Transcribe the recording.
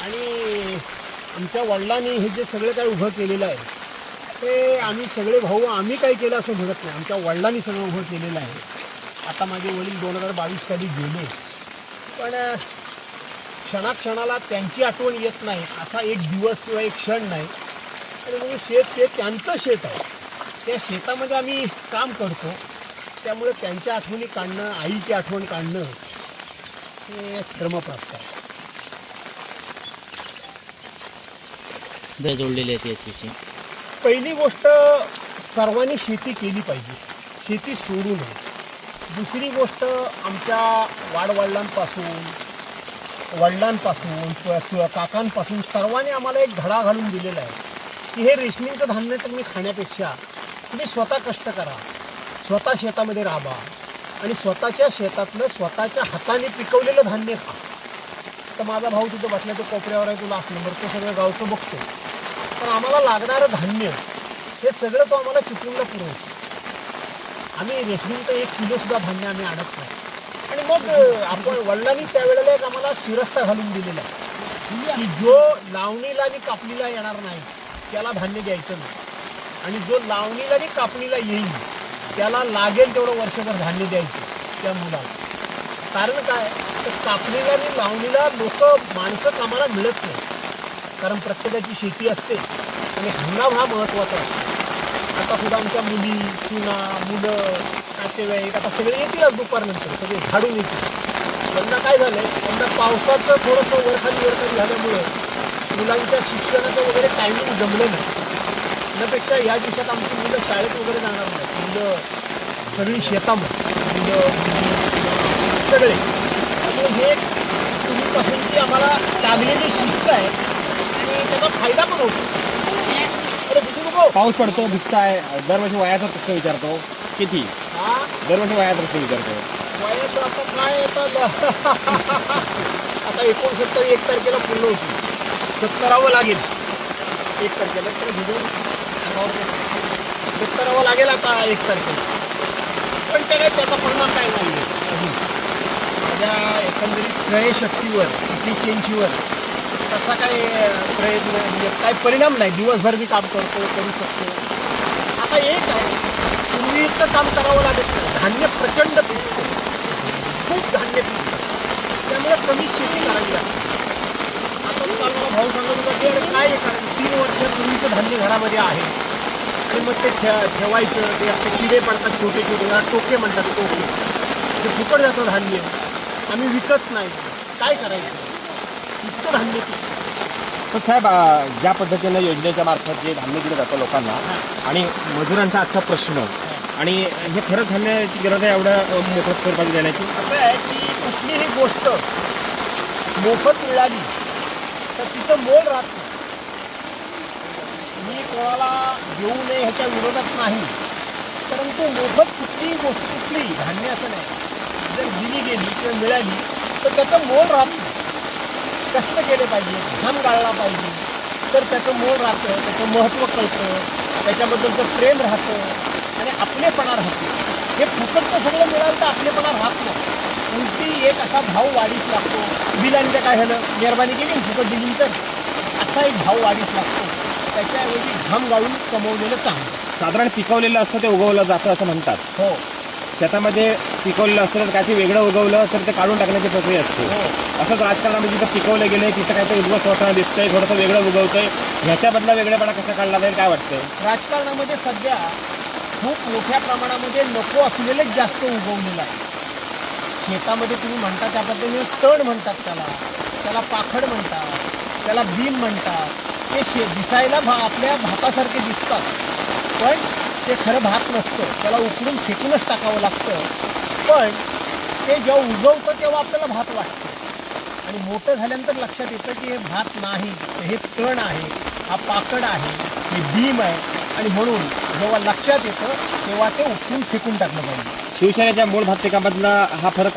आणि आमच्या वडिलांनी हे जे सगळं काही उभं केलेलं आहे ते आम्ही सगळे भाऊ आम्ही काही केलं असं म्हणत नाही, आमच्या वडिलांनी सगळं उभं केलेलं आहे. आता माझे वडील 2022 साली गेले, पण क्षणाक्षणाला त्यांची आठवण येत नाही असा एक दिवस किंवा एक क्षण नाही. आणि म्हणजे शेत ते त्यांचं शेत आहे, त्या शेतामध्ये आम्ही काम करतो, त्यामुळे त्यांच्या आठवणी काढणं, आईची आठवण काढणं हे धर्मप्राप्त आहे. जोडलेली आहे याची. पहिली गोष्ट, सर्वांनी शेती केली पाहिजे, शेती सोडू नये. दुसरी गोष्ट, आमच्या वडिलांपासून काकांपासून सर्वांनी आम्हाला एक धडा घालून दिलेला आहे की हे रेशनिंगचं धान्य तुम्ही खाण्यापेक्षा तुम्ही स्वतः कष्ट करा, स्वतः शेतामध्ये राहा आणि स्वतःच्या शेतातलं स्वतःच्या हाताने पिकवलेलं धान्य खा. तर माझा भाऊ तिथं बसला, तो कोपऱ्यावर आहे, तो लास्ट नंबर, तो सगळं गावचं बघतो. पण आम्हाला लागणारं धान्य हे सगळं तो आम्हाला चिपळूणला पुरवतो. आम्ही रेशनिंगचं 1 किलोसुद्धा धान्य आम्ही आणत नाही. आणि मग आपण वडिलांनी त्यावेळेला एक आम्हाला शिरस्ता घालून दिलेला आहे की जो लावणीला आणि कापणीला येणार नाही त्याला धान्य द्यायचं नाही, आणि जो लावणीला आणि कापणीला येईल त्याला लागेल तेवढं वर्षभर धान्य द्यायचं त्या मुलाला. कारण काय, तर कापणीला आणि लावणीला माणसं कामाला मिळत नाही, कारण प्रत्येकाची शेती असते आणि हंगाम हा महत्त्वाचा असतो. आता सुद्धा आमच्या मुली, सुना, मुलं, नातेवाईक आता सगळे येतील दुपारनंतर, सगळे झाडून येतील. त्यांना काय झालं आहे, त्यांना पावसाचं थोडंसं वरखाली झाल्यामुळे मुलांच्या शिक्षणाचं वगैरे टायमिंग जमलं नाही. त्यापेक्षा या दिवसात आमची मुलं शाळेत वगैरे जाणार नाहीत, मुलं सगळी शेतामध्ये, मुलं सगळे. त्यामुळे हे पूर्वीपासूनची आम्हाला लागलेली शिस्त आहे आणि त्याचा फायदा पण होतो. अरे बुजू नको. पाऊस पडतो, भिजताय, दरवर्षी वयाचा प्रश्न विचारतो, किती हा दरवर्षी वयाचा प्रश्न विचारतो. वयाचं आता काय येतात आता 69 1 तारखेला पूर्ण होती, 70ावं लागेल 1 तारखेला, तर भिजून 70ावं लागेल आता 1 तारखेला. पण त्या काय त्याचा परिणाम काय नाही आहे माझ्या एकंदरीत क्रयशक्तीवर, इफिशियन्सीवर तसा काही प्रयत्न म्हणजे काय परिणाम नाही. दिवसभर मी काम करू शकतो. आता एक आहे, पूर्वीचं काम करावं लागत नाही, धान्य प्रचंड पिकतं, खूप धान्य पिकतं, त्यामुळे कमी शेती करावी लागते. आता तुम्हाला मला भाऊ सांगत होता की अरे काय आहे, कारण 3 वर्षापूर्वीचं धान्य घरामध्ये आहे आणि मग ते ठेवायचं, ते असते किडे पडतात छोटे छोटे, टोके म्हणतात, टोके ते फुकट जातं धान्य, आम्ही विकत नाही, काय करायचं, इतकं धान्य पिकतं. तर साहेब, ज्या पद्धतीनं योजनेच्या मार्फत जे धान्य दिलं जातं लोकांना आणि मजुरांचा आजचा प्रश्न, आणि हे खरंच धान्याची गरज आहे एवढं मोठ्या स्वरूपात देण्याची. असं आहे की कुठलीही गोष्ट मोफत मिळाली तर तिचं मोल राहत नाही. मी कोणाला देऊ नये ह्याच्या विरोधात नाही, परंतु मोफत कुठलीही गोष्ट, कुठलीही धान्य असं नाही, जर दिली गेली किंवा मिळाली तर त्याचं मोल राहत नाही. कष्ट केले पाहिजे, घाम गाळला पाहिजे, तर त्याचं मोल राहतं, त्याचं महत्त्व कळतं, त्याच्याबद्दलचं प्रेम राहतं आणि आपलेपणा राहतो. हे फुकटचं सगळं मिळालं तर आपलेपणा राहत नाही, उलटी एक असा भाव वाढीस लागतो. बिलांचं काय झालं, मेहरबानी केली फुकट दिली तर असा एक भाव वाढीस लागतो. त्याच्याऐवजी घाम गाळून कमवलेलं चांगलं. साधारण पिकवलेलं असतं ते उगवलं जातं असं म्हणतात. हो शेतामध्ये पिकवलेलं असतं तर काय ते वेगळं उगवलं तर ते काढून टाकण्याची प्रक्रिया असते. असंच राजकारणामध्ये जिथं पिकवलं गेलं तिथं काय ते उद्ध्वस्त होताना दिसतंय, थोडंसं वेगळं उगवतंय, ह्याच्याबद्दल वेगळेपणा कसा काढला जाईल काय वाटतंय? राजकारणामध्ये सध्या खूप मोठ्या प्रमाणामध्ये नको असलेलंच जास्त उगवलेलं आहे. शेतामध्ये तुम्ही म्हणता त्या पद्धतीने तण म्हणतात, त्याला पाखड म्हणतात, त्याला बीम म्हणतात. ते दिसायला आपल्या भातासारखे दिसतात, पण ते खरं भात नसतं, त्याला उकडून फेकूनच टाकावं लागतं. पण ते जेव्हा उगवतं तेव्हा आपल्याला भात वाटतं आणि मोठं झाल्यानंतर लक्षात येतं की हे भात नाही, हे तण आहे, हा पाकड आहे, हे बीम आहे. आणि म्हणून जेव्हा लक्षात येतं तेव्हा ते उकडून फेकून टाकलं पाहिजे. शिवसेनेच्या मूळ भात पिकामधला हा फरक